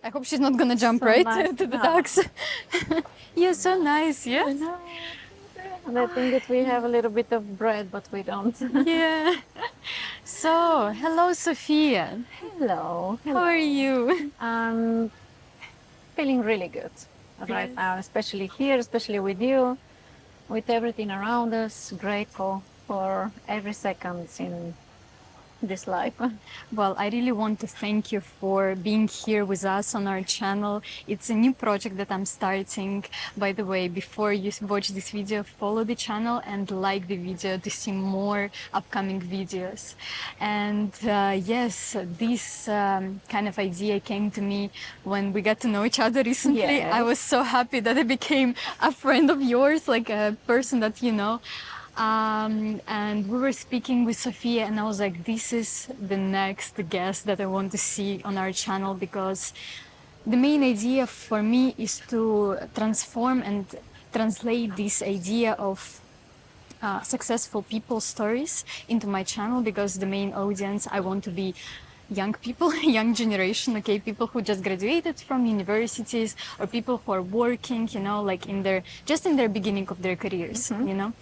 I hope she's not gonna jump So right nice. to the No. ducks. You're so nice, I yes? know. And I think that we have a little bit of bread, but we don't. Yeah. So, hello, Sophia. Hello, How are hello. you? I'm feeling really good right Yes. now, especially here, especially with you, with everything around us. Grateful for every second in this life. Well, I really want to thank you for being here with us on our channel. It's a new project that I'm starting. By the way, before you watch this video, follow the channel and like the video to see more upcoming videos. And yes, this kind of idea came to me when we got to know each other recently. I was Yes. so happy that I became a friend of yours, like a person that you know. And we were speaking with Sofia, and I was like, this is the next guest that I want to see on our channel, because the main idea for me is to transform and translate this idea of successful people stories into my channel, because the main audience I want to be young people, young generation, okay, people who just graduated from universities, or people who are working, you know, like in their just in their beginning of their careers, Mm-hmm. you know.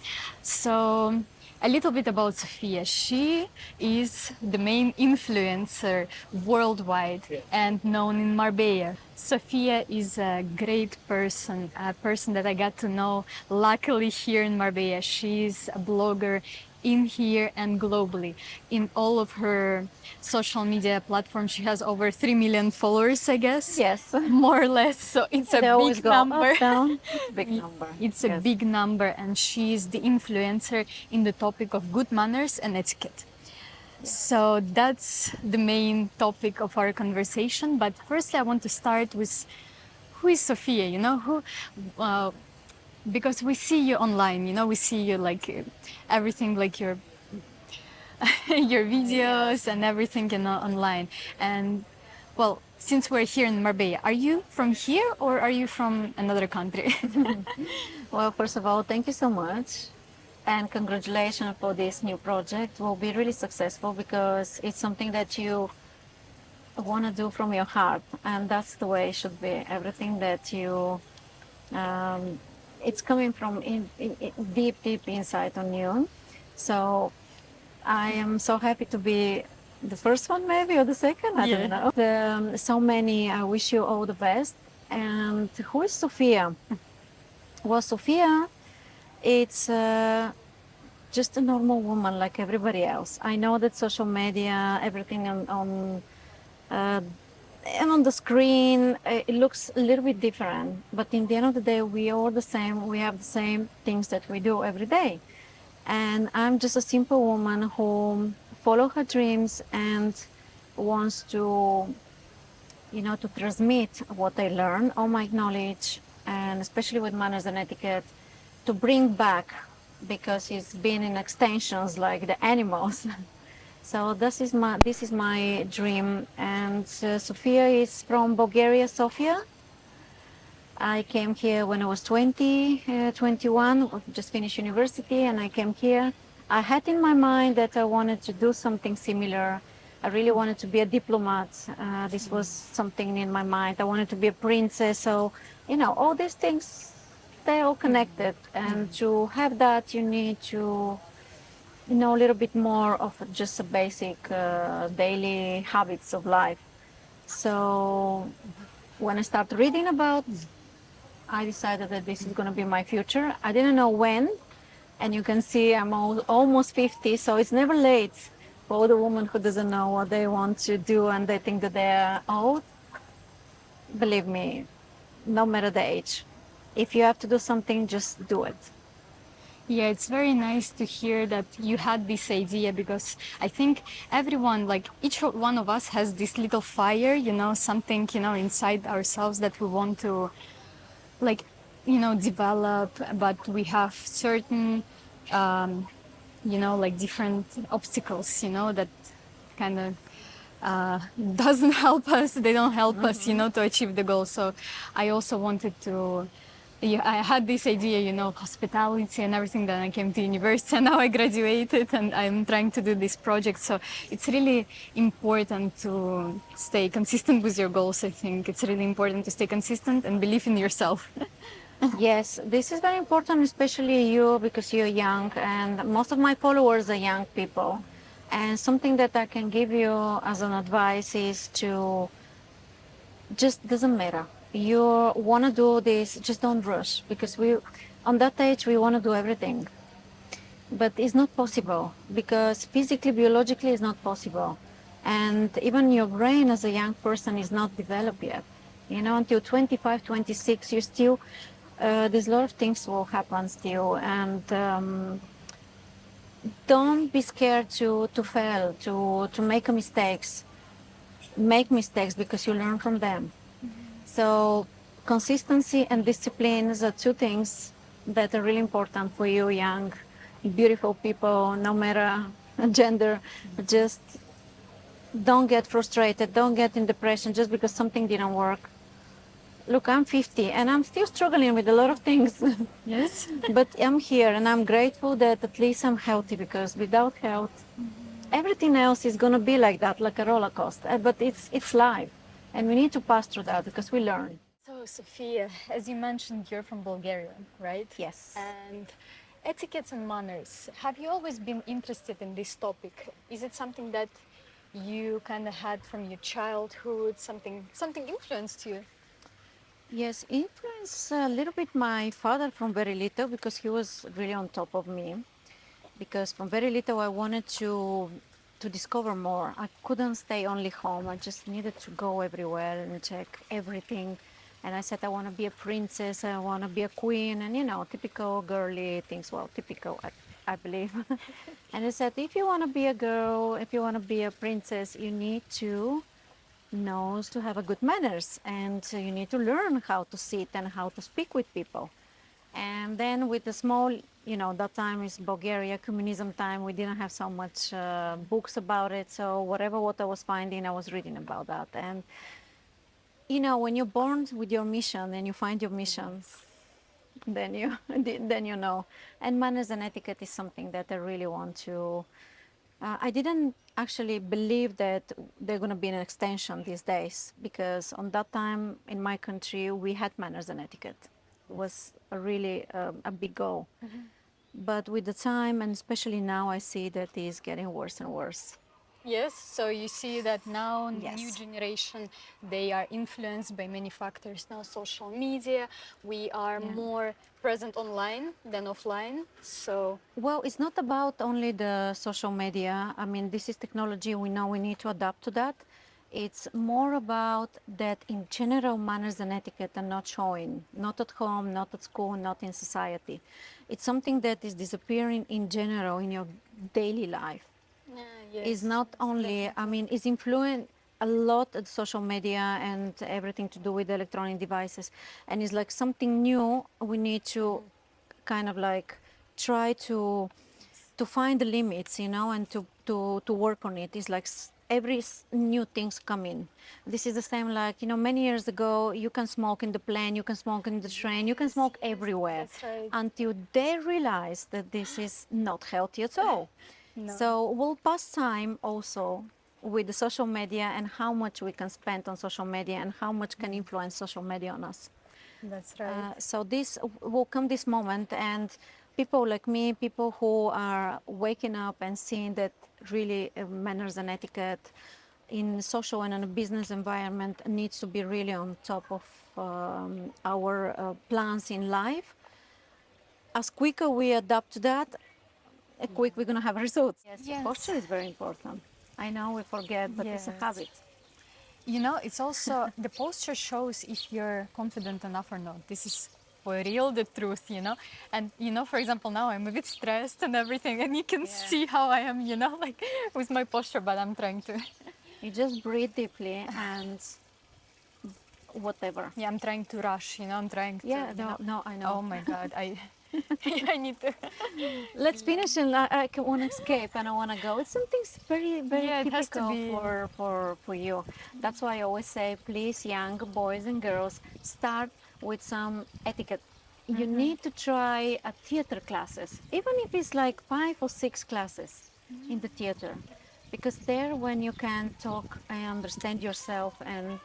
So a little bit about Sofia. She is the main influencer worldwide and known in Marbella. Sofia is a great person, a person that I got to know luckily here in Marbella. She's a blogger in here and globally. In all of her social media platforms, she has over 3 million followers, I guess, Yes. more or less. So it's a They always big go up, number. down. It's a big number. It's a Yes. big number, and she's the influencer in the topic of good manners and etiquette. So that's the main topic of our conversation. But firstly, I want to start with who is Sophia? You know, uh, because we see you online. You know, we see you like everything, like your your videos and everything, you know, online. And well, since we're here in Marbella, are you from here or are you from another country? Well, first of all, thank you so much. And congratulations for this new project. Will be really successful because it's something that you want to do from your heart. And that's the way it should be. Everything that you, um, it's coming from deep, deep inside on you. So I am so happy to be the first one, maybe, or the second. I Yeah. don't know. So many. I wish you all the best. And who is Sofia? Well, Sofia, it's just a normal woman like everybody else. I know that social media, everything uh, and on the screen, it looks a little bit different. But in the end of the day, we are the same. We have the same things that we do every day. And I'm just a simple woman who follow her dreams and wants to, to transmit what I learn, all my knowledge, and especially with manners and etiquette, to bring back, because it's been in extensions like the animals. So this is my dream. And Sofia is from Bulgaria, Sofia. I came here when I was 21, just finished university, and I came here. I had in my mind that I wanted to do something similar. I really wanted to be a diplomat. This was something in my mind. I wanted to be a princess. So, all these things, they're all connected. And to have that, you need to know a little bit more of just a basic daily habits of life. So when I started reading about, I decided that this is going to be my future. I didn't know when, and you can see I'm almost 50, so it's never late for the woman who doesn't know what they want to do and they think that they're old. Believe me, no matter the age, if you have to do something, just do it. Yeah, it's very nice to hear that you had this idea, because I think everyone, like each one of us has this little fire, you know, something, you know, inside ourselves that we want to like, you know, develop, but we have certain, you know, like different obstacles, you know, that kind of doesn't help us. They don't help us, you know, to achieve the goal. So I also wanted to yeah, I had this idea, hospitality and everything. Then I came to university and now I graduated and I'm trying to do this project. So it's really important to stay consistent with your goals. I think it's really important to stay consistent and believe in yourself. Yes, this is very important, especially you because you're young, and most of my followers are young people. And something that I can give you as an advice is to just doesn't matter. You want to do this, just don't rush because on that age, we want to do everything. But it's not possible because physically, biologically, it's not possible. And even your brain as a young person is not developed yet. Until 25, 26, you still, there's a lot of things will happen still. And don't be scared to fail, to make mistakes. Make mistakes because you learn from them. So consistency and discipline are two things that are really important for you young, beautiful people, no matter gender. Just don't get frustrated, don't get in depression just because something didn't work. Look, I'm 50 and I'm still struggling with a lot of things. Yes. But I'm here and I'm grateful that at least I'm healthy because without health, everything else is going to be like that, like a roller coaster. But it's life. And we need to pass through that because we learn. So, Sofia, as you mentioned, you're from Bulgaria, right? Yes. And etiquettes and manners. Have you always been interested in this topic? Is it something that you kind of had from your childhood? Something influenced you? Yes, influenced a little bit my father from very little because he was really on top of me. Because from very little I wanted to discover more. I couldn't stay only home. I just needed to go everywhere and check everything. And I said I want to be a princess. I want to be a queen, and typical girly things. Well, typical, I believe. And I said, if you want to be a girl, if you want to be a princess, you need to knows to have a good manners and you need to learn how to sit and how to speak with people. And then with the small, that time is Bulgaria, communism time, we didn't have so much books about it. So whatever what I was finding, I was reading about that. And, when you're born with your mission and you find your mission, then you, then you know. And manners and etiquette is something that I really want to I didn't actually believe that they're going to be an extension these days because on that time in my country we had manners and etiquette. It was really a big goal. But with the time and especially now I see that it is getting worse and worse. Yes, so you see that now new Yes. generation, they are influenced by many factors. Now social media, we are Yeah. more present online than offline. So Well, it's not about only the social media. I mean, this is technology. We know we need to adapt to that. It's more about that in general manners and etiquette are not showing, not at home, not at school, not in society. It's something that is disappearing in general in your daily life. yes, Is not only, I mean, is influenced a lot at social media and everything to do with electronic devices. And it's like something new. We need to kind of like try to find the limits, and to work on it. It's like every new things come in. This is the same like, many years ago, you can smoke in the plane, you can smoke in the train, you can smoke everywhere. that's right. Until they realize that this is not healthy at all. No. So we'll pass time also with the social media and how much we can spend on social media and how much can influence social media on us. That's right. So this will come this moment, and people like me, people who are waking up and seeing that really manners and etiquette in social and in a business environment needs to be really on top of our plans in life. As quicker we adapt to that, quick we're going to have results. Yes, Yes. posture is very important. I know we forget, but it's a Yes. habit. It's also the posture shows if you're confident enough or not. This is for real the truth. And for example, now I'm a bit stressed and everything, and you can see how I am, like with my posture, but I'm trying to. You just breathe deeply and whatever. Yeah, I'm trying to rush, I'm trying to. Yeah, no, I know. Oh my God, I need to. Let's finish, and I want to escape and I want to go. It's something very, very Yeah, it has to typical be. for you. That's why I always say, please, young boys and girls, start with some etiquette. you need to try a theater classes, even if it's like 5 or 6 classes in the theater, because there when you can talk and understand yourself and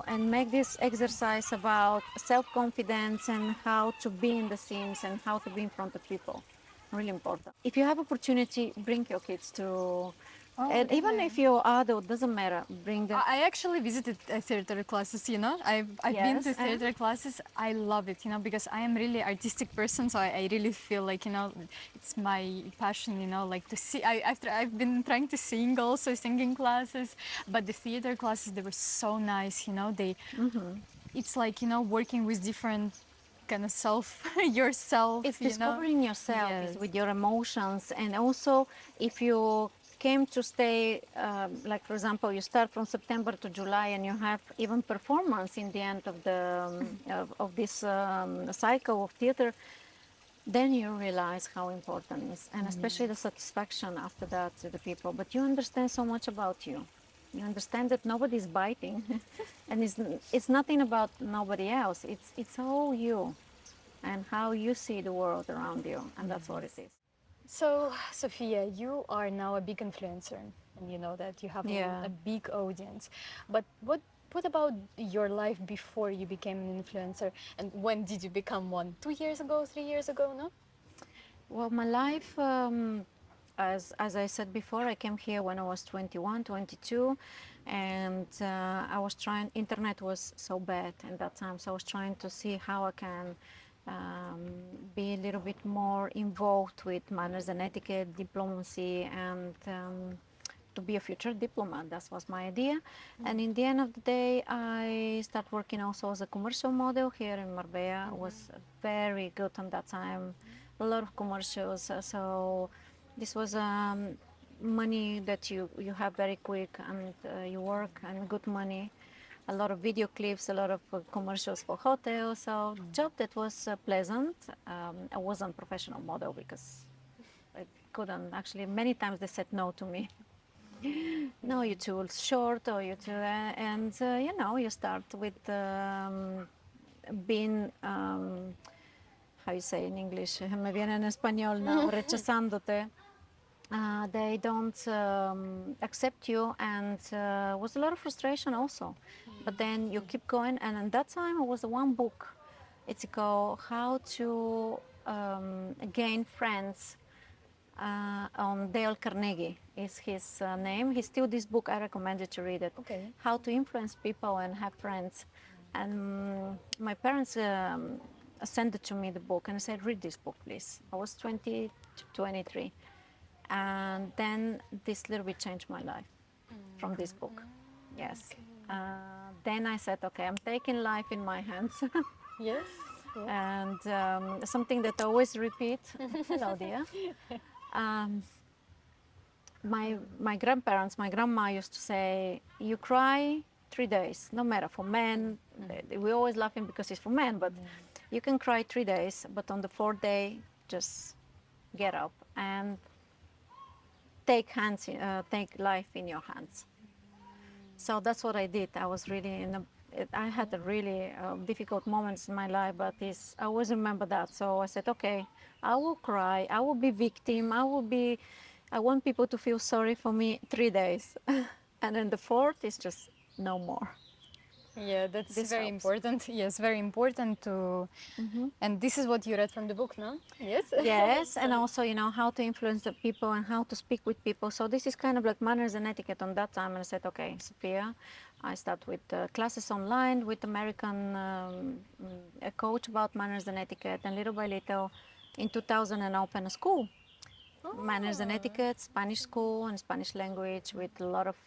and make this exercise about self-confidence and how to be in the scenes and how to be in front of people, really important. If you have opportunity, bring your kids to, Oh, and even really? if you're adult, doesn't matter, bring them. I actually visited theater classes, you know. I've been Yes, to and theater classes. I love it, you know, because I am really artistic person, so I really feel like, you know, it's my passion, you know, like to see. I've been trying to sing also, singing classes, but the theater classes, they were so nice, you know. It's like, you know, working with different kind of self it's yourself, you know. discovering yourself, is Yes. with your emotions, and also if you came to stay, like for example, you start from September to July, and you have even performance in the end of the of this cycle of theater, then you realize how important it is, and especially the satisfaction after that to the people. But you understand so much about you. You understand that nobody's biting, and it's nothing about nobody else. It's all you, and how you see the world around you, and that's what it is. So, Sophia, you are now a big influencer, and you know that you have Yeah. a big audience. But what about your life before you became an influencer? And when did you become one? 2 years ago, 3 years ago, no? Well, my life, as I said before, I came here when I was 21, 22, and I was trying. Internet was so bad at that time, so I was trying to see how I can be a little bit more involved with manners and etiquette, diplomacy, and to be a future diplomat. That was my idea. And in the end of the day, I started working also as a commercial model here in Marbella. I was very good on that time, a lot of commercials. So this was money that you have very quick, and you work and good money. A lot of video clips, a lot of commercials for hotels. So job that was pleasant. I wasn't professional model because I couldn't actually. Many times they said no to me. No, you're too short, or you're too, and you start with being, how you say in English, me viene en español now, rechazándote. They don't accept you, and was a lot of frustration also. But then you keep going, and at that time it was one book. It's called How to Gain Friends, on Dale Carnegie is his name. He still this book. I recommend you to read it. Okay. How to influence people and have friends. And my parents sent it to me the book, and I said, read this book, please. I was 20 to 23, and then this little bit changed my life from this book. Yes. Then I said, okay, I'm taking life in my hands. Yes. Yes. And something that I always repeat. Hello, dear. Um, my grandparents, my grandma used to say, you cry 3 days, no matter for men. We always laughing because it's for men, but you can cry 3 days, but on the fourth day, just get up and take life in your hands. So that's what I did. I was really I had a really difficult moments in my life, but I always remember that. So I said, okay, I will cry, I will be victim, I want people to feel sorry for me 3 days. And then the fourth is just no more. Yeah, that's This very helps. important. Yes, very important to. And this is what you read from the book, no? Yes. Yes, and also, how to influence the people and how to speak with people. So this is kind of like manners and etiquette on that time. And I said, okay, Sophia, I start with classes online with American a coach about manners and etiquette. And little by little, in 2000, I opened a school, manners and etiquette, Spanish school and Spanish language, with a lot of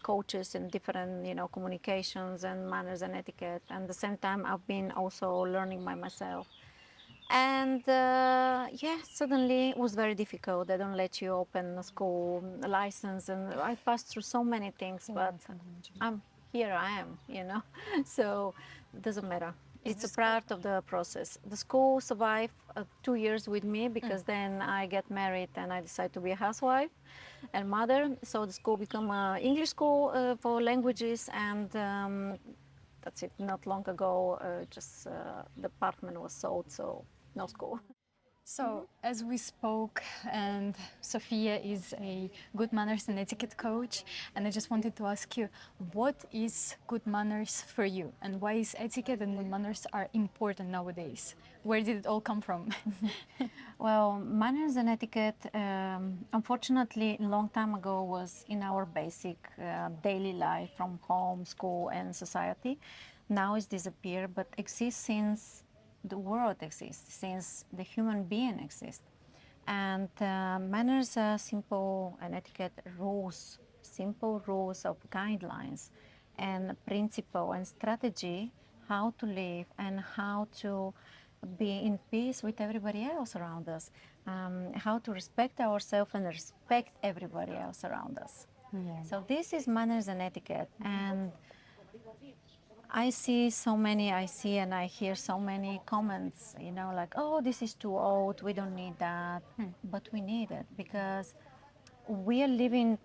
coaches in different, communications and manners and etiquette. And at the same time, I've been also learning by myself. And yeah, suddenly it was very difficult. They don't let you open a school license, and I passed through so many things, but I'm here. I am. So it doesn't matter. It's a part of the process. The school survived 2 years with me, because then I get married and I decided to be a housewife and mother. So the school became an English school for languages, and That's it. Not long ago, the apartment was sold, so no school. So, as we spoke, and Sofia is a good manners and etiquette coach, and I just wanted to ask you, what is good manners for you, and why is etiquette and good manners are important nowadays? Where did it all come from? Well, manners and etiquette, unfortunately, a long time ago was in our basic daily life from home, school, and society. Now it's disappeared, but exists since the world exists, since the human being exists. And manners are simple and etiquette rules, simple rules of guidelines and principle and strategy how to live and how to be in peace with everybody else around us, how to respect ourselves and respect everybody else around us. Yeah. So this is manners and etiquette. And I see and I hear so many comments, like, oh, this is too old, we don't need that. But we need it because we are living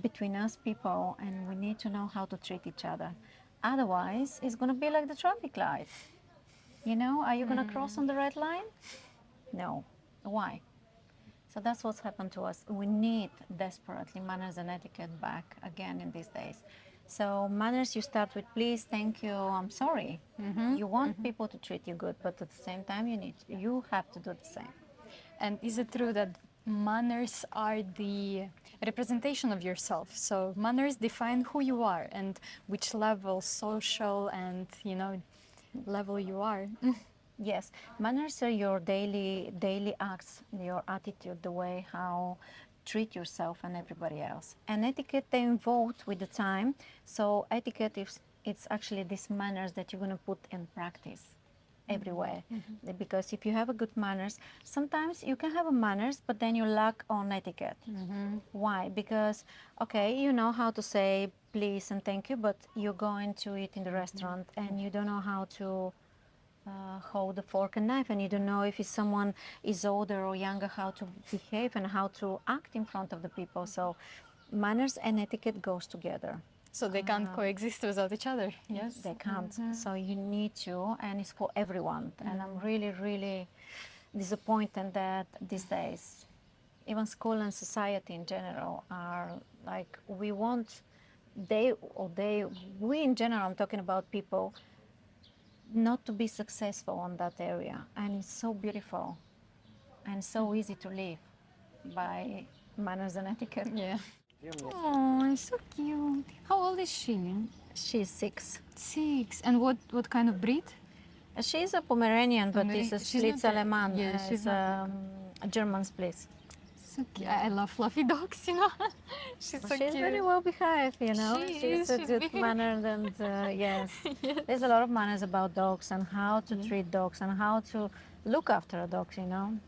between us people and we need to know how to treat each other. Otherwise, it's going to be like the traffic lights. Are you going to cross on the red line? No. Why? So that's what's happened to us. We need desperately manners and etiquette back again in these days. So manners, you start with please, thank you, I'm sorry. You want people to treat you good, but at the same time, you have to do the same. And is it true that manners are the representation of yourself? So manners define who you are and which level, social and level you are. Yes, manners are your daily acts, your attitude, the way how treat yourself and everybody else. And etiquette they evolve with the time. So etiquette is it's actually these manners that you're going to put in practice everywhere. Because if you have a good manners, sometimes you can have a manners, but then you lack on etiquette. Why? Because okay, you know how to say please and thank you, but you're going to eat in the restaurant and you don't know how to hold a fork and knife, and you don't know if it's someone is older or younger how to behave and how to act in front of the people. So manners and etiquette goes together. So they can't coexist without each other. Yes. They can't. So you need to, and it's for everyone. And I'm really, really disappointed that these days, even school and society in general are like we in general, I'm talking about people, not to be successful on that area. And it's so beautiful and so easy to live by manners and etiquette. Yeah. Oh, it's so cute. How old is she? She's 6. 6. And what kind of breed? She's a Pomeranian, but it's a She's Spitz not a- Alemán. yeah, she's It's not a German Spitz. So cute. I love fluffy dogs, She's so She's cute. very well behaved, She She's is, a she's good behaved. mannered and yes. There's a lot of manners about dogs and how to treat dogs and how to look after a dog,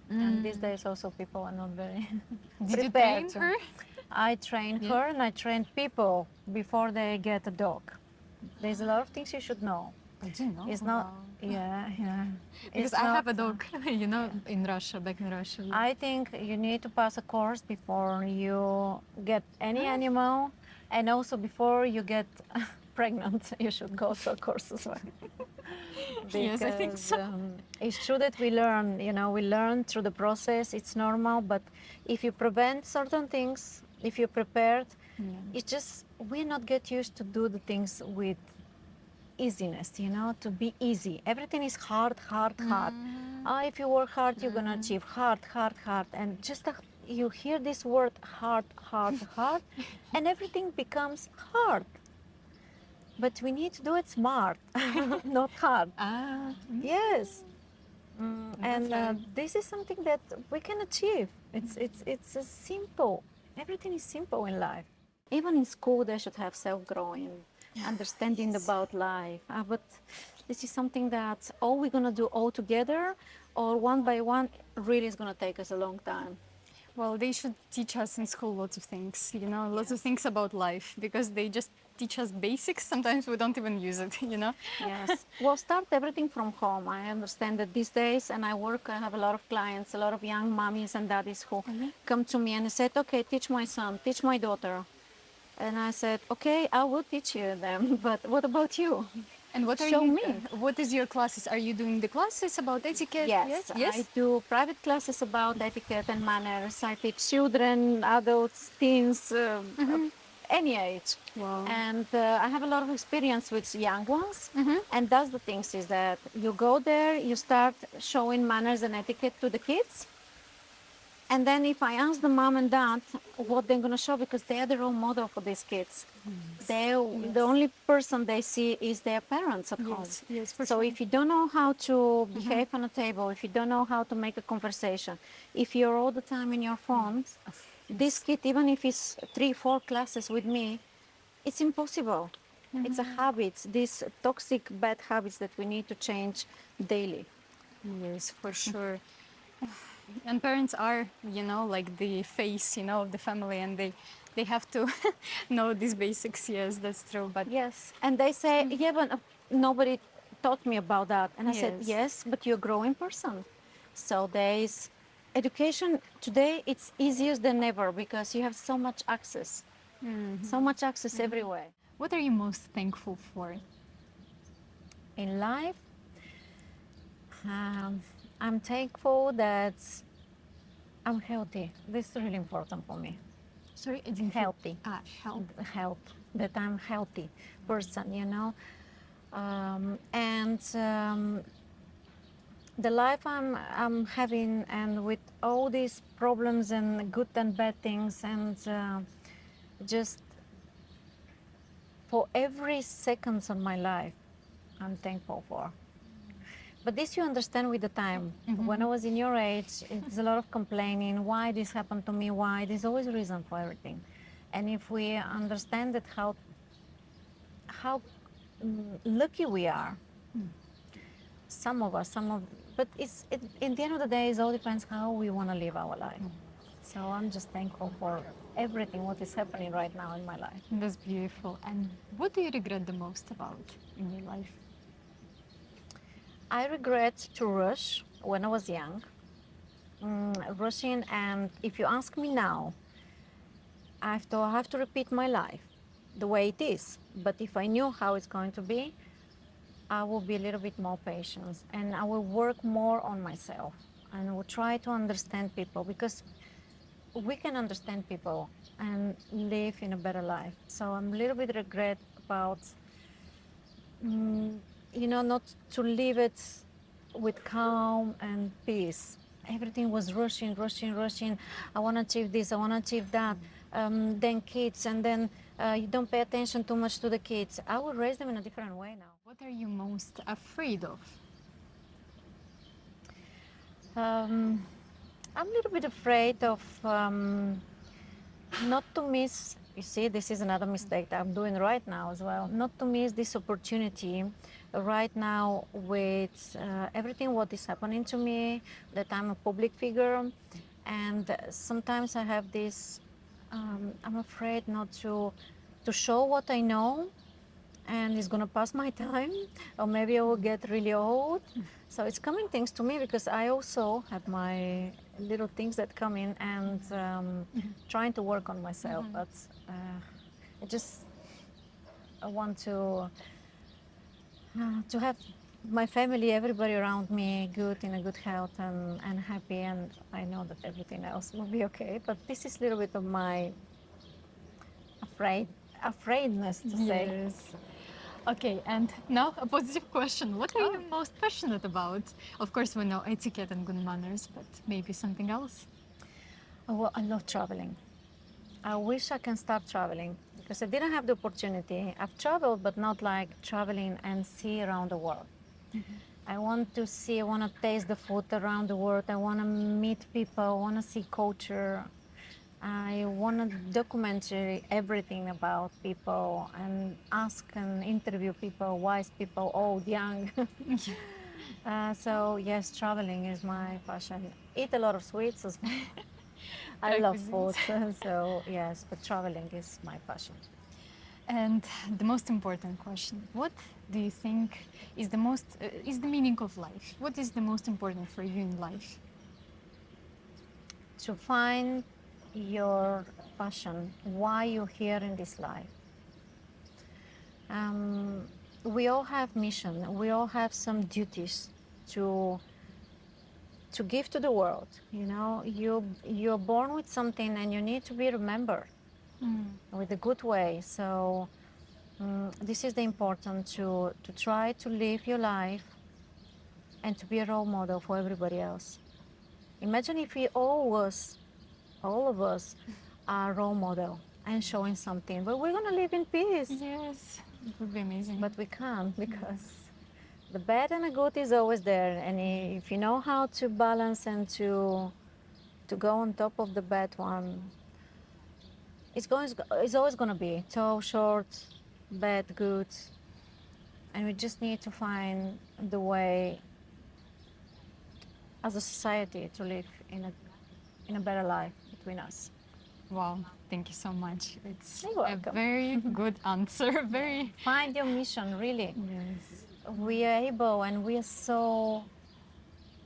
And these days also people are not very Did you prepared. train her? I train her and I train people before they get a dog. There's a lot of things you should know. Did you know? It's not, Wow. yeah. Because It's I have a not, dog, in Russia, back in Russia. I think you need to pass a course before you get any animal, and also before you get pregnant, you should go to a course as well. Yes, I think so. It's true that we learn through the process, it's normal, but if you prevent certain things, if you're prepared, it's just, we not get used to do the things with easiness, to be easy. Everything is hard. If you work hard, you're gonna achieve hard. And just you hear this word hard, and everything becomes hard. But we need to do it smart, not hard. Yes. This is something that we can achieve. It's a simple. Everything is simple in life. Even in school, they should have self-growing, understanding about life. But this is something that all we're gonna do all together, or one by one, really is gonna take us a long time. Well, they should teach us in school lots of things, lots of things about life, because they just teach us basics. Sometimes we don't even use it, Yes. Well, start everything from home. I understand that these days, and I have a lot of clients, a lot of young mommies and daddies who come to me and said, okay, teach my son, teach my daughter. And I said, okay, I will teach you them, but what about you? And what are show you? me. What is your classes? Are you doing the classes about etiquette? Yes, I Yes. do private classes about etiquette and manners. I teach children, adults, teens, any age. Wow. And I have a lot of experience with young ones. And that's the things is that you go there, you start showing manners and etiquette to the kids. And then if I ask the mom and dad what they're going to show, because they are the role model for these kids, the only person they see is their parents at home. Yes, for So sure. if you don't know how to behave on a table, if you don't know how to make a conversation, if you're all the time in your phone, this kid, even if it's 3, 4 classes with me, it's impossible. It's a habit, these toxic bad habits that we need to change daily. Yes, for sure. And parents are, like the face, of the family, and they have to know these basics. Yes, that's true. But Yes, and they say, yeah, but nobody taught me about that. And I said, yes, yes, but you're a growing person. So there is education today, it's easier than ever because you have so much access, so much access everywhere. what are you most thankful for? In life, I'm thankful that I'm healthy. This is really important for me. Sorry, I didn't Healthy. Health. Health, that I'm healthy person, you know. And the life I'm having, and with all these problems and good and bad things, and just for every seconds of my life, I'm thankful for. But this you understand with the time. When I was in your age, it's a lot of complaining. Why this happened to me? Why? There's always a reason for everything. And if we understand that how lucky we are, some of us, but in the end of the day, it all depends how we want to live our life. So I'm just thankful for everything what is happening right now in my life. That's beautiful. And what do you regret the most about in your life? I regret to rush when I was young, rushing, and if you ask me now, I have to repeat my life the way it is. But if I knew how it's going to be, I will be a little bit more patient, and I will work more on myself, and I will try to understand people, because we can understand people and live in a better life. So I'm a little bit regret about, not to live it with calm and peace. Everything was rushing, rushing, rushing. I want to achieve this, I want to achieve that. Then kids, and then you don't pay attention too much to the kids. I will raise them in a different way now. What are you most afraid of? I'm a little bit afraid of not to miss. You see, this is another mistake that I'm doing right now as well. Not to miss this opportunity right now with everything what is happening to me, that I'm a public figure. And sometimes I have this, I'm afraid not to show what I know, and it's gonna pass my time, or maybe I will get really old. So it's coming things to me, because I also have my little things that come in, and trying to work on myself. But I just I want to have my family, everybody around me good, in a good health, and happy, and I know that everything else will be okay. But this is a little bit of my afraidness to say. Yes. Okay, and now a positive question. What are you most passionate about? Of course, we know etiquette and good manners, but maybe something else. Oh, well, I love traveling. I wish I can start traveling, because I didn't have the opportunity. I've traveled, but not like traveling and see around the world. I want to see, I want to taste the food around the world. I want to meet people, I want to see culture. I want to document everything about people, and ask and interview people, wise people, old, young. So yes, traveling is my passion. Eat a lot of sweets as well. I love food, so yes, but traveling is my passion. And the most important question: what do you think is is the meaning of life? What is the most important for you in life? To find your passion, why you're here in this life. we all have mission. We all have some duties to give to the world. You know, you're born with something, and you need to be remembered with a good way. So this is the important to try to live your life and to be a role model for everybody else. Imagine if we all of us, are role model and showing something, but we're gonna live in peace. Yes, it would be amazing. But we can't, because the bad and the good is always there, and if you know how to balance and to go on top of the bad one, it's always gonna be tall, short, bad, good, and we just need to find the way as a society to live in a better life between us. Wow, thank you so much. It's You're a welcome. very good answer. Very. Find your mission, really. Yes. We are able and we are so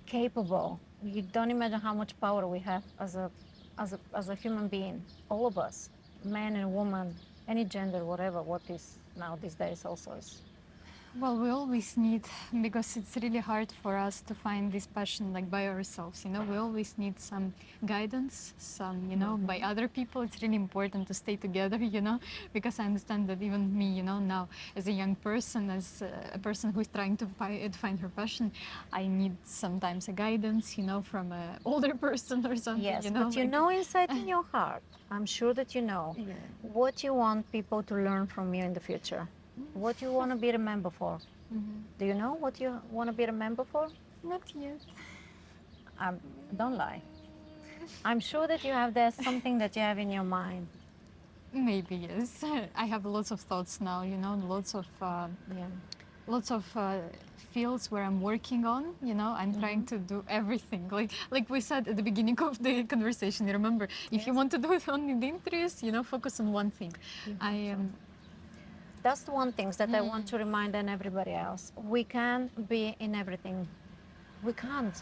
capable. You don't imagine how much power we have as a human being, all of us, man and woman, any gender, whatever, what is now these days also is. Well, we always need, because it's really hard for us to find this passion like by ourselves, you know, we always need some guidance, some, you know, by other people. It's really important to stay together, you know, because I understand that even me, you know, now as a young person, as a person who is trying to find her passion, I need sometimes a guidance, you know, from an older person or something, Yes, you know. but you like- know inside in your heart, I'm sure that you know Yeah. what you want people to learn from you in the future, what you want to be remembered for. Do you know what you want to be remembered for? Not yet. Don't lie. I'm sure that you have there's something that you have in your mind. Maybe, yes. I have lots of thoughts now, you know, lots of Yeah. fields where I'm working on. You know, I'm trying to do everything. Like we said at the beginning of the conversation. You remember, if you Yes. want to do it only the interest, you know, focus on one thing. I am. That's the one thing that I want to remind and everybody else. We can't be in everything. We can't.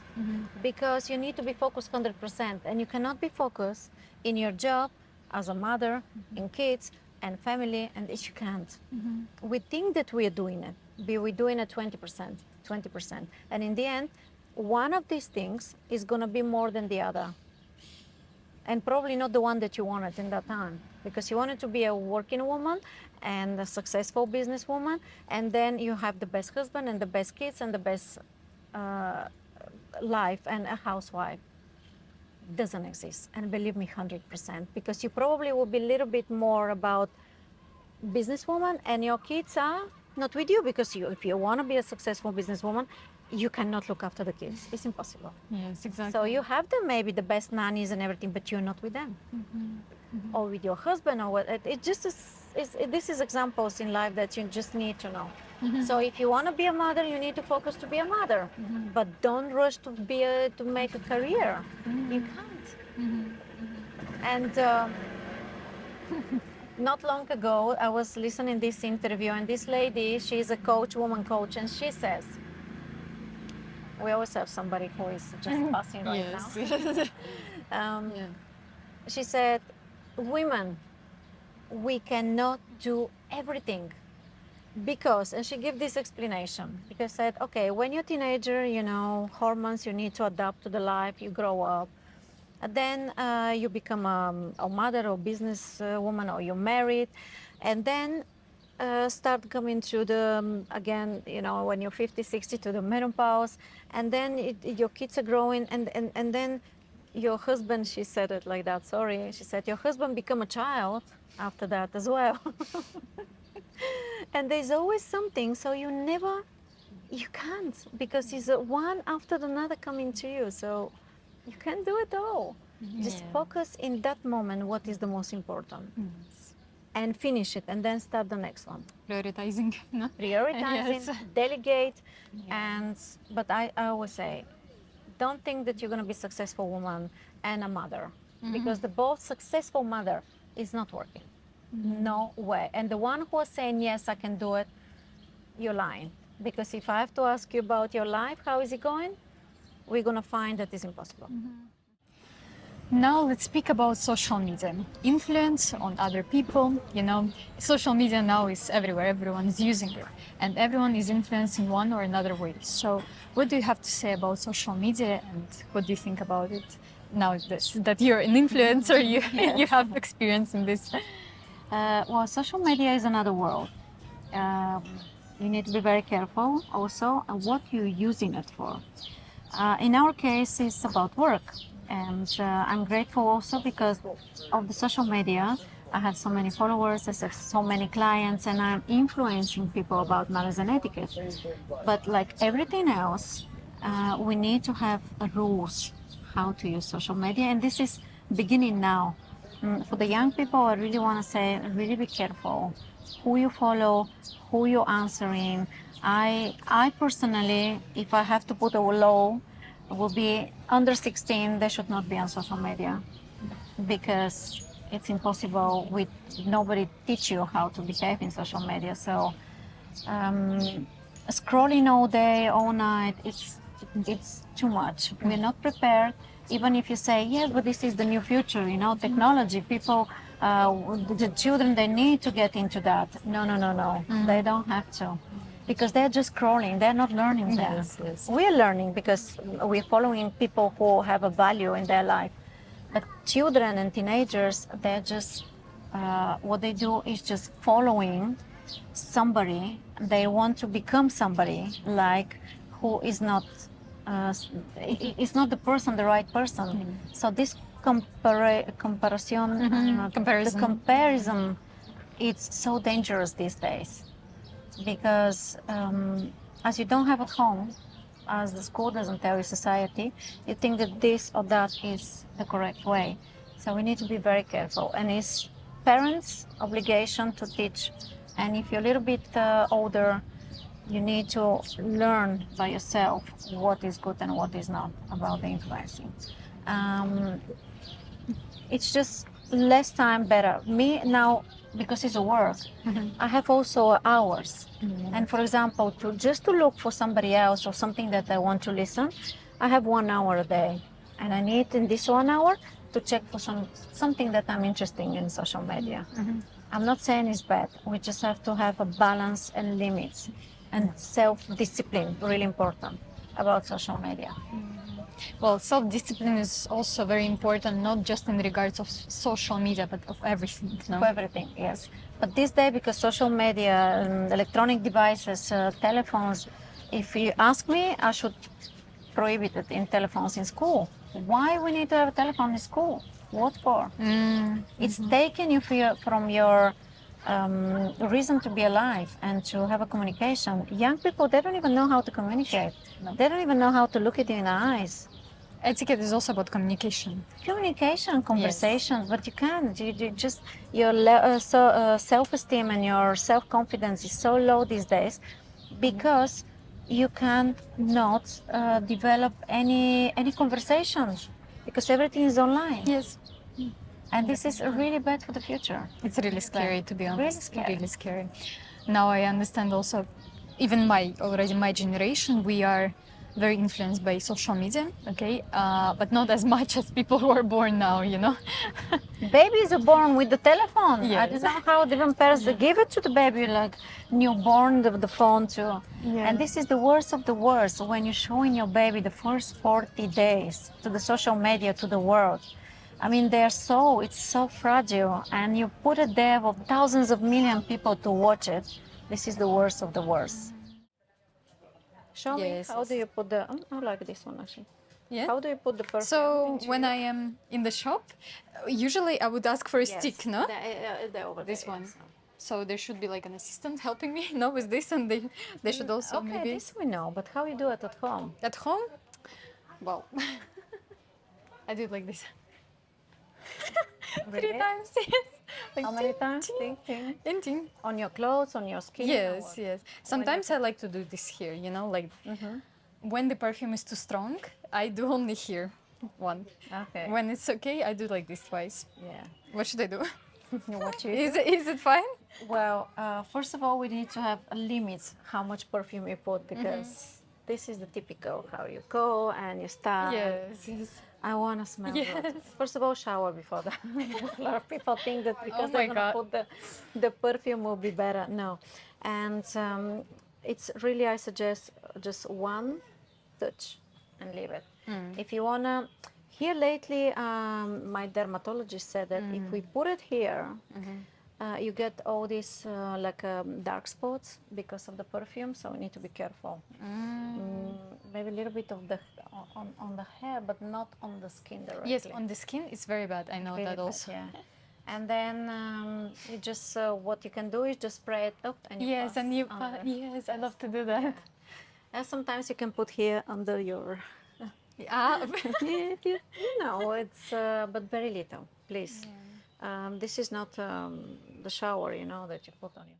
Because you need to be focused 100%, and you cannot be focused in your job as a mother, in kids and family, and this you can't. We think that we are doing it, but we're doing it 20%, 20%. And in the end, one of these things is going to be more than the other. And probably not the one that you wanted in that time, because you wanted to be a working woman and a successful businesswoman, and then you have the best husband and the best kids and the best life and a housewife. Doesn't exist, and believe me, 100%, because you probably will be a little bit more about businesswoman, and your kids are not with you, because if you want to be a successful businesswoman, you cannot look after the kids. It's impossible. Yes, exactly. So you have them, maybe the best nannies and everything, but you're not with them, or with your husband, or what. It just this is examples in life that you just need to know. So if you want to be a mother, you need to focus to be a mother, but don't rush to to make a career. You can't. And not long ago, I was listening this interview, and this lady, she's a coach, woman coach, and she says, we always have somebody who is just passing right yes. now. Yeah. She said, women, we cannot do everything because, and she gave this explanation, because said, okay, when you're a teenager, you know, hormones, you need to adapt to the life, you grow up. And then you become a mother or business woman, or you're married, and then start coming to the, again, you know, when you're 50, 60, to the menopause, and then your kids are growing, and then your husband, she said it like that, sorry, she said, your husband become a child after that as well. And there's always something, so you can't, because it's one after another coming to you, so you can't do it all. Just Yeah. focus in that moment what is the most important, Yes. and finish it, and then start the next one. Prioritizing. No? Prioritizing, Yes. delegate, but I always say, don't think that you're going to be a successful woman and a mother, because the both successful mother is not working. No way. And the one who is saying, yes, I can do it, you're lying. Because if I have to ask you about your life, how is it going? We're going to find that it's impossible. Now let's speak about social media. Influence on other people. Social media now is everywhere. Everyone is using it. And everyone is influencing one or another way. So what do you have to say about social media and what do you think about it now that you're an influencer, you have experience in this? Well, social media is another world. Um, you need to be very careful also on what you're using it for. In our case, it's about work. And I'm grateful also because of the social media. I have so many followers, I have so many clients, and I'm influencing people about manners and etiquette. But like everything else, we need to have rules how to use social media, and this is beginning now. For the young people, I really want to say, really be careful who you follow, who you're answering. I personally, if I have to put a law, will be under 16, they should not be on social media because it's impossible with nobody teach you how to behave in social media. So scrolling all day, all night, it's too much. We're not prepared. Even if you say yes, but this is the new future, technology. People, the children, they need to get into that. No, no, no, no. They don't have to, because they're just scrolling. They're not learning there. Yes. We're learning because we're following people who have a value in their life. But children and teenagers, they're just what they do is just following somebody. They want to become somebody like who is not is not the right person. So this comparison, the comparison, it's so dangerous these days because as you don't have at home, as the school doesn't tell you, society, you think that this or that is the correct way. So we need to be very careful, and it's parents' obligation to teach. And if you're a little bit older, you need to learn by yourself what is good and what is not about the influencing. It's just less time better. Me now, because it's a work, I have also hours. And for example, to look for somebody else or something that I want to listen, I have 1 hour a day. And I need in this 1 hour to check for something that I'm interested in social media. I'm not saying it's bad. We just have to have a balance and limits and self-discipline, really important about social media. Well, self-discipline is also very important, not just in regards of social media, but of everything. No? For everything, yes. But this day, because social media, electronic devices, telephones, if you ask me, I should prohibit it in telephones in school. Why we need to have a telephone in school? What for? It's taking you from your reason to be alive and to have a communication. Young people, they don't even know how to communicate. No. They don't even know how to look at you in the eyes. Etiquette is also about communication. Communication, conversations, but you can't. You just your self-esteem and your self-confidence is so low these days because you can't not develop any conversations because everything is online. Yes. And this is really bad for the future. It's really scary, to be honest. Really scary. Now I understand also, even my generation, we are very influenced by social media, okay? But not as much as people who are born now, Babies are born with the telephone. Yes. I don't know how different parents they give it to the baby, like newborn, the phone too. Yeah. And this is the worst of the worst when you're showing your baby the first 40 days to the social media, to the world. I mean, it's so fragile, and you put it there for thousands of million people to watch it. This is the worst of the worst. Show Yes, me, how yes. do you put I like this one actually. Yeah. How do you put the perfume? So into when your- I am in the shop, usually I would ask for a Yes, stick, no? they're over This there, one. yes. So there should be like an assistant helping me, no, with this, and they should also Okay, maybe this we know, but how you do it at home? at home. Well, I do it like this. Really? 3 times, yes. Like How many ting, times? ting, Ting, ting. ting, ting. On your clothes, on your skin? or Yes, what? yes. Sometimes I like to do this here, like when the perfume is too strong, I do only here one. Okay. When it's okay, I do like this twice. Yeah. What should I do? What you Is it fine? Well, first of all, we need to have a limit how much perfume you put because this is the typical how you go and you start. Yes, yes. I want to smell good. Yes. First of all, shower before that. A lot of people think that because my they're gonna God. put the perfume will be better. No, and it's really I suggest just one touch and leave it. If you wanna, here lately, my dermatologist said that if we put it here, you get all these like dark spots because of the perfume. So we need to be careful. Maybe a little bit of the on the hair, but not on the skin directly. Yes, on the skin it's very bad. I know Very that bad, also. yeah. And then you just what you can do is just spray it up and you Yes, pass and you. under. Yes, I love to do that. And sometimes you can put here under your. Ah, You know, it's but very little, please. This is not the shower, you know, that you put on your.